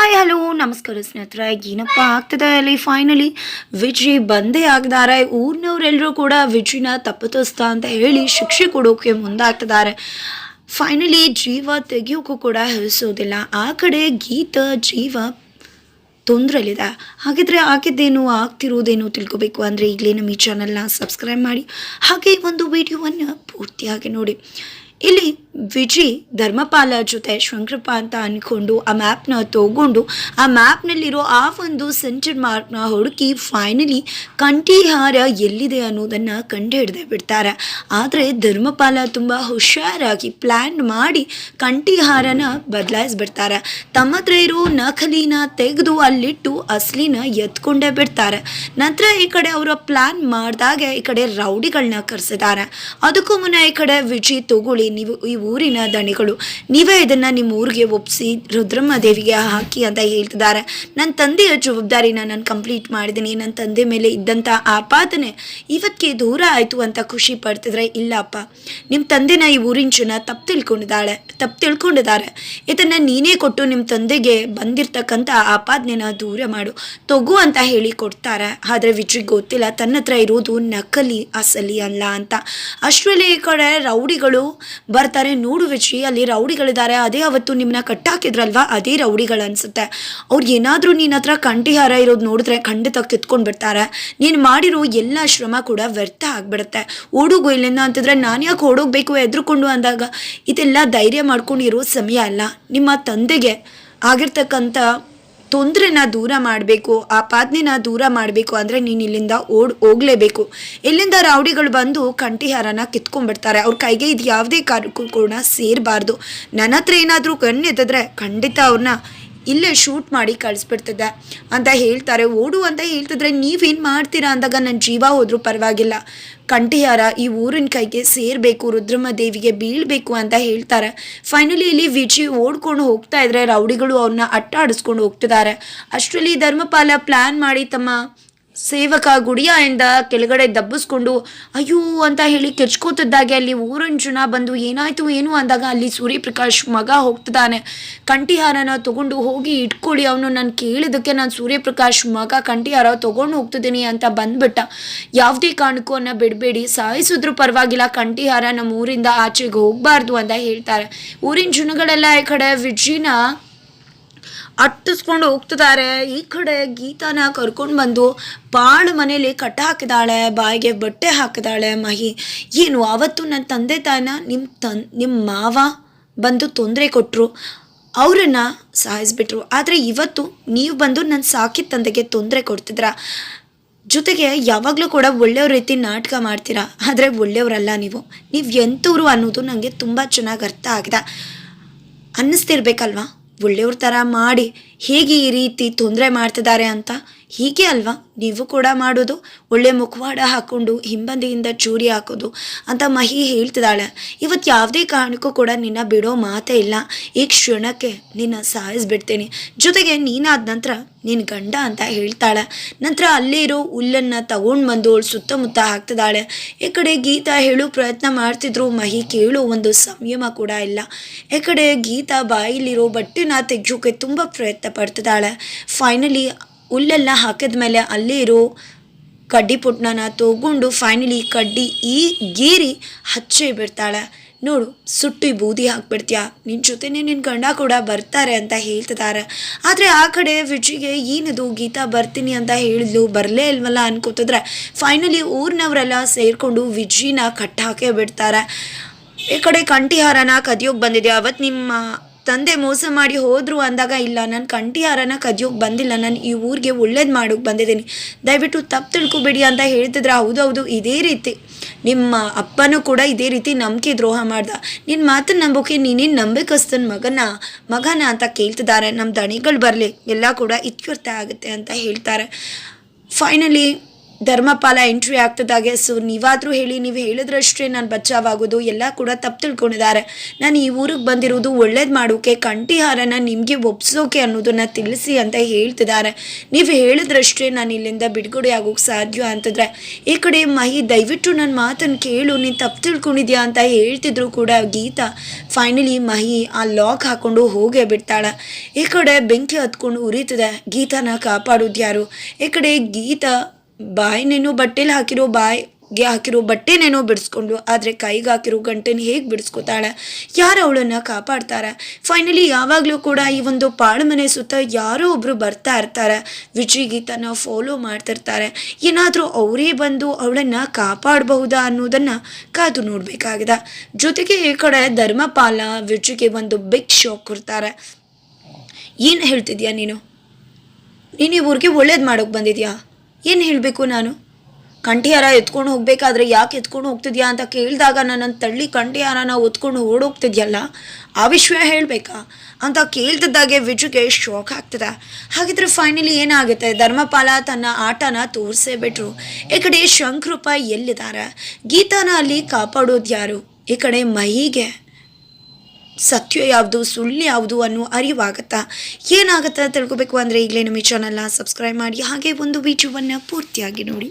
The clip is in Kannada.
ಹಾಯ್ ಹಲೋ ನಮಸ್ಕಾರ ಸ್ನೇಹಿತರೆ. ಏನಪ್ಪ ಆಗ್ತದೆ ಅಲ್ಲಿ ಫೈನಲಿ ವಿಜಿ ಬಂದೇ ಆಗಿದ್ದಾರೆ. ಊರಿನವರೆಲ್ಲರೂ ಕೂಡ ವಿಜಿನ ತಪ್ಪಿತಸ್ಥ ಅಂತ ಹೇಳಿ ಶಿಕ್ಷೆ ಕೊಡೋಕೆ ಮುಂದಾಗ್ತಿದ್ದಾರೆ. ಫೈನಲಿ ಜೀವ ತೆಗಿಯೋಕ್ಕೂ ಕೂಡ ಹೆಸೋದಿಲ್ಲ. ಆ ಕಡೆ ಗೀತ ಜೀವ ತೊಂದರೆಲಿದೆ. ಹಾಗಿದ್ರೆ ಆಗಿದ್ದೇನು ಆಗ್ತಿರೋದೇನು ತಿಳ್ಕೊಬೇಕು ಅಂದರೆ ಈಗಲೇ ನಮ್ಮ ಈ ಚಾನಲ್ನ ಸಬ್ಸ್ಕ್ರೈಬ್ ಮಾಡಿ, ಹಾಗೆ ಒಂದು ವಿಡಿಯೋವನ್ನು ಪೂರ್ತಿಯಾಗಿ ನೋಡಿ. ಇಲ್ಲಿ ವಿಜಿ ಧರ್ಮಪಾಲ ಜೊತೆ ಶಂಕರಪ್ಪ ಅಂತ ಅಂದ್ಕೊಂಡು ಆ ಮ್ಯಾಪ್ನ ತಗೊಂಡು ಆ ಮ್ಯಾಪ್ನಲ್ಲಿರೋ ಆ ಒಂದು ಸೆಂಟರ್ ಮಾರ್ಕ್ನ ಹುಡುಕಿ ಫೈನಲಿ ಕಂಠೀಹಾರ ಎಲ್ಲಿದೆ ಅನ್ನೋದನ್ನು ಕಂಡು ಹಿಡ್ದೇ ಬಿಡ್ತಾರೆ. ಆದರೆ ಧರ್ಮಪಾಲ ತುಂಬ ಹುಷಾರಾಗಿ ಪ್ಲ್ಯಾನ್ ಮಾಡಿ ಕಂಠೀಹಾರನ ಬದಲಾಯಿಸ್ಬಿಡ್ತಾರೆ. ತಮ್ಮ ಹತ್ರ ಇರೋ ನಕಲಿನ ತೆಗೆದು ಅಲ್ಲಿಟ್ಟು ಅಸಲಿನ ಎತ್ಕೊಂಡೇ ಬಿಡ್ತಾರೆ. ನಂತರ ಈ ಕಡೆ ಅವರ ಪ್ಲ್ಯಾನ್ ಮಾಡಿದಾಗ ಈ ಕಡೆ ರೌಡಿಗಳನ್ನ ಕರೆಸಿದ್ದಾರೆ. ಅದಕ್ಕೂ ಮುನ್ನ ಈ ಕಡೆ ವಿಜಿ ತಗೊಳ್ಳಿ, ನೀವು ಈ ಊರಿನ ದಣಿಗಳು, ನೀವೇ ಇದನ್ನು ನಿಮ್ಮ ಊರಿಗೆ ಒಪ್ಪಿಸಿ ರುದ್ರಮ್ಮ ದೇವಿಗೆ ಹಾಕಿ ಅಂತ ಹೇಳ್ತಿದ್ದಾರೆ. ನನ್ನ ತಂದೆಯ ಜವಾಬ್ದಾರಿನ ನಾನು ಕಂಪ್ಲೀಟ್ ಮಾಡಿದ್ದೀನಿ. ನನ್ನ ತಂದೆ ಮೇಲೆ ಇದ್ದಂಥ ಆಪಾದನೆ ಇವತ್ತಿಗೆ ದೂರ ಆಯಿತು ಅಂತ ಖುಷಿ ಪಡ್ತಿದ್ರೆ, ಇಲ್ಲಪ್ಪ, ನಿಮ್ಮ ತಂದೆನ ಈ ಊರಿನ ಜನ ತಪ್ಪು ತಿಳ್ಕೊಂಡಿದ್ದಾರೆ. ಇದನ್ನು ನೀನೇ ಕೊಟ್ಟು ನಿಮ್ಮ ತಂದೆಗೆ ಬಂದಿರತಕ್ಕಂಥ ಆಪಾದನೆನ ದೂರ ಮಾಡು ತಗೋ ಅಂತ ಹೇಳಿ ಕೊಡ್ತಾರೆ. ಆದರೆ ವಿಜಿಗೆ ಗೊತ್ತಿಲ್ಲ ತನ್ನ ಹತ್ರ ಇರೋದು ನಕಲಿ ಅಸಲಿ ಅಲ್ಲ ಅಂತ. ಅಷ್ಟರಲ್ಲಿ ಈ ಕಡೆ ರೌಡಿಗಳು ಬರ್ತಾರೆ. ನೋಡು ವಿಜಿ, ಅಲ್ಲಿ ರೌಡಿಗಳಿದ್ದಾರೆ, ಅದೇ ಅವತ್ತು ನಿಮ್ಮನ್ನ ಕಟ್ಟಾಕಿದ್ರಲ್ವಾ, ಅದೇ ರೌಡಿಗಳು ಅನ್ಸುತ್ತೆ. ಅವ್ರು ಏನಾದರೂ ನಿನ್ನ ಹತ್ರ ಕಂಠಿಹಾರ ಇರೋದು ನೋಡಿದ್ರೆ ಖಂಡಿತ ಕಿತ್ಕೊಂಡು ಬಿಡ್ತಾರೆ. ನೀನು ಮಾಡಿರೋ ಎಲ್ಲ ಶ್ರಮ ಕೂಡ ವ್ಯರ್ಥ ಆಗಿಬಿಡುತ್ತೆ. ಓಡೋಗು ಇಲ್ಲಿಂದ ಅಂತಂದರೆ ನಾನು ಯಾಕೆ ಓಡೋಗ್ಬೇಕು ಎದ್ರುಕೊಂಡು ಅಂದಾಗ, ಇದೆಲ್ಲ ಧೈರ್ಯ ಮಾಡ್ಕೊಂಡಿರೋ ಸಮಯ ಅಲ್ಲ. ನಿಮ್ಮ ತಂದೆಗೆ ಆಗಿರ್ತಕ್ಕಂಥ ತೊಂದರೆನ ದೂರ ಮಾಡಬೇಕು, ಆಪಾದನೆನ ದೂರ ಮಾಡಬೇಕು ಅಂದರೆ ನೀನು ಇಲ್ಲಿಂದ ಹೋಗಲೇಬೇಕು. ಇಲ್ಲಿಂದ ರೌಡಿಗಳು ಬಂದು ಕಂಠಿಹಾರನ ಕಿತ್ಕೊಂಡ್ಬಿಡ್ತಾರೆ. ಅವ್ರ ಕೈಗೆ ಇದು ಯಾವುದೇ ಕಾರಣಕ್ಕೂ ಕೂಡ ಸೇರಬಾರ್ದು. ನನ್ನ ಹತ್ರ ಏನಾದರೂ ಕಣ್ಣೆತ್ತಿದ್ರೆ ಖಂಡಿತ ಅವ್ರನ್ನ ಇಲ್ಲೇ ಶೂಟ್ ಮಾಡಿ ಕಳಿಸ್ಬಿಡ್ತದೆ ಅಂತ ಹೇಳ್ತಾರೆ. ಓಡು ಅಂತ ಹೇಳ್ತಿದ್ರೆ ನೀವೇನು ಮಾಡ್ತೀರಾ ಅಂದಾಗ, ನನ್ನ ಜೀವ ಹೋದ್ರೂ ಪರವಾಗಿಲ್ಲ, ಕಂಠಿಹಾರ ಈ ಊರಿನ ಕೈಗೆ ಸೇರಬೇಕು, ರುದ್ರಮ್ಮ ದೇವಿಗೆ ಬೀಳಬೇಕು ಅಂತ ಹೇಳ್ತಾರೆ. ಫೈನಲಿ ಇಲ್ಲಿ ವಿಜಿ ಓಡ್ಕೊಂಡು ಹೋಗ್ತಾ ಇದ್ರೆ ರೌಡಿಗಳು ಅವ್ರನ್ನ ಅಟ್ಟಾಡಿಸ್ಕೊಂಡು ಹೋಗ್ತಿದ್ದಾರೆ. ಅಷ್ಟರಲ್ಲಿ ಧರ್ಮಪಾಲ ಪ್ಲ್ಯಾನ್ ಮಾಡಿ ತಮ್ಮ ಸೇವಕ ಗುಡಿಯಿಂದ ಕೆಳಗಡೆ ದಬ್ಬಿಸ್ಕೊಂಡು ಅಯ್ಯೋ ಅಂತ ಹೇಳಿ ಕೆಚ್ಕೋತಿದ್ದಾಗೆ ಅಲ್ಲಿ ಊರಿನ ಜನ ಬಂದು ಏನಾಯ್ತು ಏನು ಅಂದಾಗ ಅಲ್ಲಿ ಸೂರ್ಯಪ್ರಕಾಶ್ ಮಗ ಹೋಗ್ತಿದ್ದಾನೆ. ಕಂಠಿಹಾರನ ತಗೊಂಡು ಹೋಗಿ ಇಟ್ಕೊಳ್ಳಿ, ಅವನು ನಾನು ಕೇಳಿದ್ದಕ್ಕೆ ನಾನು ಸೂರ್ಯಪ್ರಕಾಶ್ ಮಗ ಕಂಠಿಹಾರ ತೊಗೊಂಡು ಹೋಗ್ತಿದ್ದೀನಿ ಅಂತ ಬಂದ್ಬಿಟ್ಟ. ಯಾವುದೇ ಕಾರಣಕ್ಕೂ ಅನ್ನ ಬಿಡಬೇಡಿ, ಸಾಯಿಸಿದ್ರು ಪರವಾಗಿಲ್ಲ, ಕಂಠಿಹಾರ ನಮ್ಮ ಊರಿಂದ ಆಚೆಗೆ ಹೋಗಬಾರ್ದು ಅಂತ ಹೇಳ್ತಾರೆ. ಊರಿನ ಜನಗಳೆಲ್ಲ ಈ ಕಡೆ ವಿಜಿನ ಅಟ್ಟಿಸ್ಕೊಂಡು ಹೋಗ್ತಿದ್ದಾರೆ. ಈ ಕಡೆ ಗೀತಾನ ಕರ್ಕೊಂಡು ಬಂದು ಬಾಳು ಮನೇಲಿ ಕಟ್ಟ ಹಾಕಿದಾಳೆ, ಬಾಯಿಗೆ ಬಟ್ಟೆ ಹಾಕಿದಾಳೆ. ಮಹಿ ಏನು ಆವತ್ತು ನನ್ನ ತಂದೆ ತಾಯಿನ ನಿಮ್ಮ ಮಾವ ಬಂದು ತೊಂದರೆ ಕೊಟ್ಟರು, ಅವರನ್ನು ಸಾಯಿಸ್ಬಿಟ್ರು. ಆದರೆ ಇವತ್ತು ನೀವು ಬಂದು ನನ್ನ ಸಾಕಿದ ತಂದೆಗೆ ತೊಂದರೆ ಕೊಡ್ತಿದ್ರ. ಜೊತೆಗೆ ಯಾವಾಗಲೂ ಕೂಡ ಒಳ್ಳೆಯವ್ರ ರೀತಿ ನಾಟಕ ಮಾಡ್ತೀರಾ, ಆದರೆ ಒಳ್ಳೆಯವರಲ್ಲ ನೀವು ಎಂಥವ್ರು ಅನ್ನೋದು ನನಗೆ ತುಂಬ ಚೆನ್ನಾಗಿ ಅರ್ಥ ಆಗಿದೆ. ಅನ್ನಿಸ್ತಿರ್ಬೇಕಲ್ವಾ, ಒಳ್ಳೆಯವ್ರ ಥರ ಮಾಡಿ ಹೇಗೆ ಈ ರೀತಿ ತೊಂದರೆ ಮಾಡ್ತಿದ್ದಾರೆ ಅಂತ. ಹೀಗೆ ಅಲ್ವಾ ನೀವು ಕೂಡ ಮಾಡೋದು, ಒಳ್ಳೆ ಮುಖವಾಡ ಹಾಕ್ಕೊಂಡು ಹಿಂಬಂದಿಯಿಂದ ಚೂರಿ ಹಾಕೋದು ಅಂತ ಮಹಿ ಹೇಳ್ತಿದ್ದಾಳೆ. ಇವತ್ತು ಯಾವುದೇ ಕಾರಣಕ್ಕೂ ಕೂಡ ನಿನ್ನ ಬಿಡೋ ಮಾತೇ ಇಲ್ಲ. ಈ ಕ್ಷಣಕ್ಕೆ ನಿನ್ನ ಸಾಯಿಸ್ಬಿಡ್ತೀನಿ, ಜೊತೆಗೆ ನೀನಾದ ನಂತರ ನಿನ್ನ ಗಂಡ ಅಂತ ಹೇಳ್ತಾಳೆ. ನಂತರ ಅಲ್ಲೇ ಇರೋ ಹುಲ್ಲನ್ನು ತಗೊಂಡು ಬಂದು ಅವಳು ಸುತ್ತಮುತ್ತ ಹಾಕ್ತಿದ್ದಾಳೆ. ಈ ಕಡೆ ಗೀತಾ ಹೇಳೋ ಪ್ರಯತ್ನ ಮಾಡ್ತಿದ್ರು, ಮಹಿ ಕೇಳೋ ಒಂದು ಸಂಯಮ ಕೂಡ ಇಲ್ಲ. ಈ ಕಡೆ ಗೀತಾ ಬಾಯಿಲಿರೋ ಬಟ್ಟೆನ ತೆಗ್ಯೋಕೆ ತುಂಬ ಪ್ರಯತ್ನ ಪಡ್ತಿದ್ದಾಳೆ. ಫೈನಲಿ ಹುಲ್ಲೆಲ್ಲ ಹಾಕಿದ ಮೇಲೆ ಅಲ್ಲೇ ಇರೋ ಕಡ್ಡಿ ಪುಟ್ನನ ತಗೊಂಡು ಫೈನಲಿ ಕಡ್ಡಿ ಗೀರಿ ಹಚ್ಚೇ ಬಿಡ್ತಾಳೆ. ನೋಡು, ಸುಟ್ಟು ಬೂದಿ ಹಾಕ್ಬಿಡ್ತೀಯ, ನಿನ್ನ ಜೊತೆನೇ ನಿನ್ನ ಗಂಡ ಕೂಡ ಬರ್ತಾರೆ ಅಂತ ಹೇಳ್ತಿದ್ದಾರೆ. ಆದರೆ ಆ ಕಡೆ ವಿಜಿಗೆ ಏನಿದು, ಗೀತಾ ಬರ್ತೀನಿ ಅಂತ ಹೇಳಿದ್ಲು, ಬರಲೇ ಇಲ್ವಲ್ಲ ಅನ್ಕೋತಿದ್ರೆ ಫೈನಲಿ ಊರಿನವರೆಲ್ಲ ಸೇರಿಕೊಂಡು ವಿಜಿನ ಕಟ್ಟಾಕೇ ಬಿಡ್ತಾರೆ. ಈ ಕಡೆ ಕಂಠಿಹಾರನ ಕದಿಯೋಗಿ ಬಂದಿದೆ. ಅವತ್ತು ನಿಮ್ಮ ತಂದೆ ಮೋಸ ಮಾಡಿ ಹೋದರು ಅಂದಾಗ, ಇಲ್ಲ, ನಾನು ಕಂಠಿಹಾರನ ಕದಿಯೋಗಿ ಬಂದಿಲ್ಲ, ನಾನು ಈ ಊರಿಗೆ ಒಳ್ಳೇದು ಮಾಡೋಕೆ ಬಂದಿದ್ದೀನಿ, ದಯವಿಟ್ಟು ತಪ್ಪು ತಿಳ್ಕೊಬೇಡಿ ಅಂತ ಹೇಳ್ತಿದ್ರೆ, ಹೌದೌದು, ಇದೇ ರೀತಿ ನಿಮ್ಮ ಅಪ್ಪನೂ ಕೂಡ ಇದೇ ರೀತಿ ನಂಬಿಕೆ ದ್ರೋಹ ಮಾಡ್ದ, ನಿನ್ನ ಮಾತನ್ನು ನಂಬೋಕೆ ನೀನೇನು ನಂಬಿಕಸ್ತನ ಮಗನ ಅಂತ ಕೇಳ್ತಿದ್ದಾರೆ. ನಮ್ಮ ದಣಿಗಳು ಬರಲಿ, ಎಲ್ಲ ಕೂಡ ಇತ್ಯರ್ಥ ಆಗುತ್ತೆ ಅಂತ ಹೇಳ್ತಾರೆ. ಫೈನಲಿ ಧರ್ಮಪಾಲ ಎಂಟ್ರಿ ಆಗ್ತದಾಗೆ. ಸೊ ನೀವಾದರೂ ಹೇಳಿ, ನೀವು ಹೇಳಿದ್ರಷ್ಟೇ ನಾನು ಬಚಾವಾಗೋದು, ಎಲ್ಲ ಕೂಡ ತಪ್ಪು ತಿಳ್ಕೊಂಡಿದ್ದಾರೆ. ನಾನು ಈ ಊರಿಗೆ ಬಂದಿರೋದು ಒಳ್ಳೇದು ಮಾಡೋಕೆ, ಕಂಠಿಹಾರನ ನಿಮಗೆ ಒಪ್ಸೋಕೆ ಅನ್ನೋದನ್ನು ತಿಳಿಸಿ ಅಂತ ಹೇಳ್ತಿದ್ದಾರೆ. ನೀವು ಹೇಳಿದ್ರಷ್ಟೇ ನಾನು ಇಲ್ಲಿಂದ ಬಿಡುಗಡೆ ಆಗೋಕ್ಕೆ ಸಾಧ್ಯ ಅಂತಂದರೆ, ಈ ಕಡೆ ಮಹಿ ದಯವಿಟ್ಟು ನನ್ನ ಮಾತನ್ನು ಕೇಳು, ನೀನು ತಪ್ಪು ತಿಳ್ಕೊಂಡಿದ್ಯಾ ಅಂತ ಹೇಳ್ತಿದ್ರು ಕೂಡ ಗೀತಾ ಫೈನಲಿ ಮಹಿ ಆ ಲಾಕ್ ಹಾಕ್ಕೊಂಡು ಹೋಗೇ ಬಿಡ್ತಾಳೆ. ಈ ಕಡೆ ಬೆಂಕಿ ಹತ್ಕೊಂಡು ಉರಿತದೆ. ಗೀತಾನ ಕಾಪಾಡೋದು ಯಾರು? ಈ ಕಡೆ ಗೀತಾ ಬಾಯಿನೇನೋ ಬಟ್ಟೆಲಿ ಬಾಯಿಗೆ ಹಾಕಿರೋ ಬಟ್ಟೆನೇನೋ ಬಿಡಿಸ್ಕೊಂಡು, ಆದರೆ ಕೈಗೆ ಹಾಕಿರೋ ಗಂಟೆನ ಹೇಗೆ ಬಿಡಿಸ್ಕೊತಾಳೆ? ಯಾರು ಅವಳನ್ನು ಕಾಪಾಡ್ತಾರೆ? ಫೈನಲಿ ಯಾವಾಗಲೂ ಕೂಡ ಈ ಒಂದು ಪಾಳುಮನೆ ಸುತ್ತ ಯಾರೋ ಒಬ್ಬರು ಬರ್ತಾ ಇರ್ತಾರೆ. ವಿಜಯ್ ಗೀತನ ಫಾಲೋ ಮಾಡ್ತಿರ್ತಾರೆ. ಏನಾದರೂ ಅವರೇ ಬಂದು ಅವಳನ್ನು ಕಾಪಾಡಬಹುದಾ ಅನ್ನೋದನ್ನು ಕಾದು ನೋಡಬೇಕಾಗಿದೆ. ಜೊತೆಗೆ ಈ ಕಡೆ ಧರ್ಮಪಾಲ ವಿಜಯ್ಗೆ ಒಂದು ಬಿಗ್ ಶಾಕ್ ಕೊಡ್ತಾರೆ. ಏನು ಹೇಳ್ತಿದ್ಯಾ ನೀನು ಈ ಊರಿಗೆ ಒಳ್ಳೇದು ಮಾಡೋಕೆ ಬಂದಿದ್ಯಾ? ಏನು ಹೇಳಬೇಕು ನಾನು? ಕಂಠಿಹಾರ ಎತ್ಕೊಂಡು ಹೋಗಬೇಕಾದ್ರೆ ಯಾಕೆ ಎತ್ಕೊಂಡು ಹೋಗ್ತಿದ್ಯಾ ಅಂತ ಕೇಳಿದಾಗ ನನ್ನನ್ನು ತಳ್ಳಿ ಕಂಠಿಹಾರನ ಒತ್ಕೊಂಡು ಓಡೋಗ್ತಿದ್ಯಲ್ಲ, ಆ ವಿಷಯ ಹೇಳಬೇಕಾ ಅಂತ ಕೇಳ್ತಿದ್ದಾಗೆ ವಿಜುಗೆ ಶಾಕ್ ಆಗ್ತದೆ. ಹಾಗಿದ್ರೆ ಫೈನಲಿ ಏನಾಗುತ್ತೆ? ಧರ್ಮಪಾಲ ತನ್ನ ಆಟನ ತೋರಿಸೇ ಬಿಟ್ರು. ಈ ಕಡೆ ಶಂಕರೂಪ ಎಲ್ಲಿದ್ದಾರೆ? ಗೀತಾನ ಅಲ್ಲಿ ಕಾಪಾಡೋದು ಯಾರು? ಈ ಕಡೆ ಮಹಿಗೆ ಸತ್ಯ ಯಾವುದು ಸುಳ್ಳು ಯಾವುದು ಅನ್ನೋ ಅರಿವಾಗತ್ತಾ? ಏನಾಗುತ್ತಾ ತಿಳ್ಕೊಬೇಕು ಅಂದರೆ ಈಗಲೇ ನಮ್ಮ ಈ ಚಾನಲ್ನ ಸಬ್ಸ್ಕ್ರೈಬ್ ಮಾಡಿ, ಹಾಗೆ ಒಂದು ವಿಡಿಯೋವನ್ನು ಪೂರ್ತಿಯಾಗಿ ನೋಡಿ.